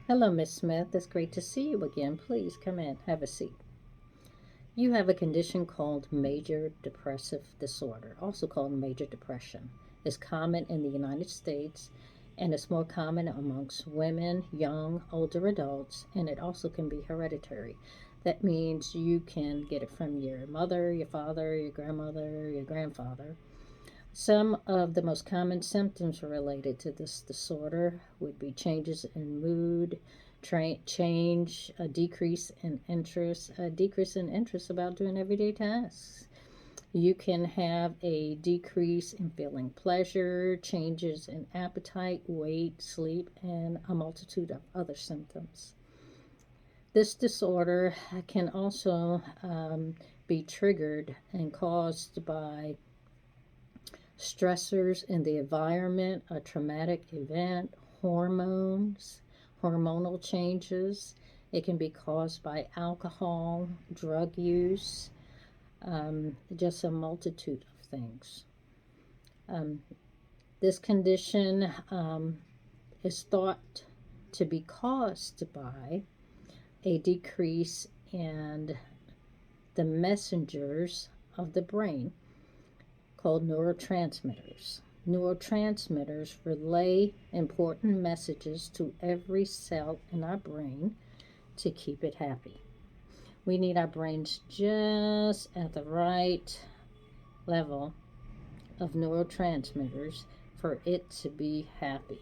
Hello, Miss Smith. It's great to see you again. Please come in, have a seat. You have a condition called major depressive disorder, also called major depression. It's common in the United States and it's more common amongst women, young, older adults, and it also can be hereditary. That means you can get it from your mother, your father, your grandmother, your grandfather. Some of the most common symptoms related to this disorder would be changes in mood, a decrease in interest about doing everyday tasks. You can have a decrease in feeling pleasure, changes in appetite, weight, sleep, and a multitude of other symptoms. This disorder can also be triggered and caused by stressors in the environment, a traumatic event, hormonal changes. It can be caused by alcohol, drug use, just a multitude of things. This condition is thought to be caused by a decrease in the messengers of the brain called neurotransmitters. Neurotransmitters relay important messages to every cell in our brain to keep it happy. We need our brains just at the right level of neurotransmitters for it to be happy.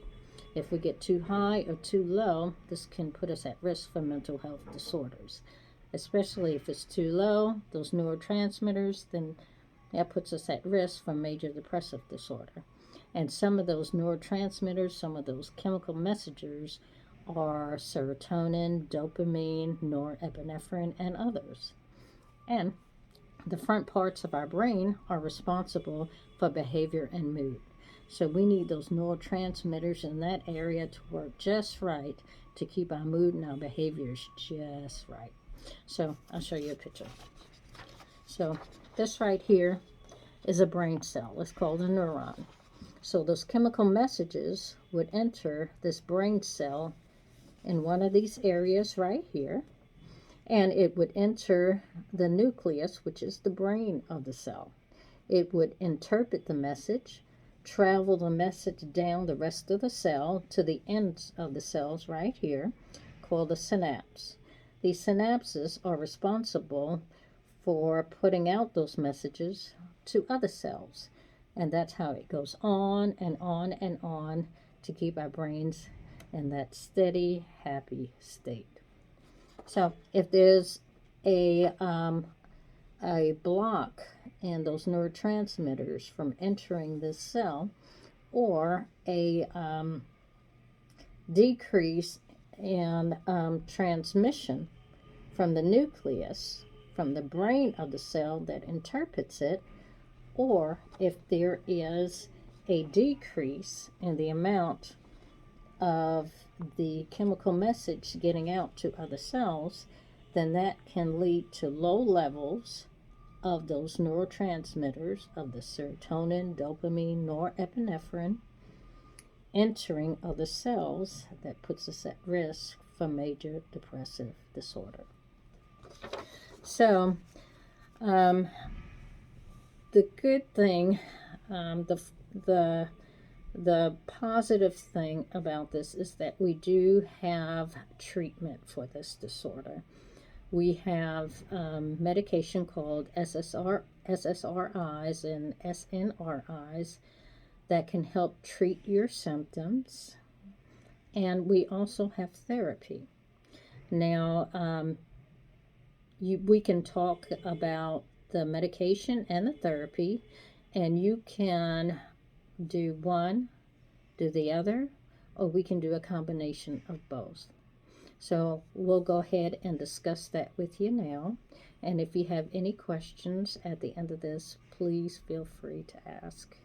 If we get too high or too low, this can put us at risk for mental health disorders. Especially if it's too low, those neurotransmitters, then that puts us at risk for major depressive disorder. And some of those neurotransmitters, some of those chemical messengers are serotonin, dopamine, norepinephrine, and others. And the front parts of our brain are responsible for behavior and mood. So we need those neurotransmitters in that area to work just right to keep our mood and our behaviors just right. So I'll show you a picture. So this right here is a brain cell. It's called a neuron. So those chemical messages would enter this brain cell in one of these areas right here, and it would enter the nucleus, which is the brain of the cell. It would interpret the message, travel the message down the rest of the cell to the ends of the cells right here, called the synapse. These synapses are responsible for putting out those messages to other cells. And that's how it goes on and on and on to keep our brains in that steady, happy state. So if there's a block in those neurotransmitters from entering this cell, or a decrease in transmission from the nucleus, from the brain of the cell that interprets it, or if there is a decrease in the amount of the chemical message getting out to other cells, then that can lead to low levels of those neurotransmitters of the serotonin, dopamine, norepinephrine entering other cells that puts us at risk for major depressive disorder. So, the good thing, the positive thing about this is that we do have treatment for this disorder. We have medication called SSRIs and SNRIs that can help treat your symptoms, and we also have therapy. Now, we can talk about the medication and the therapy, and you can do one, do the other, or we can do a combination of both. So we'll go ahead and discuss that with you now. And if you have any questions at the end of this, please feel free to ask.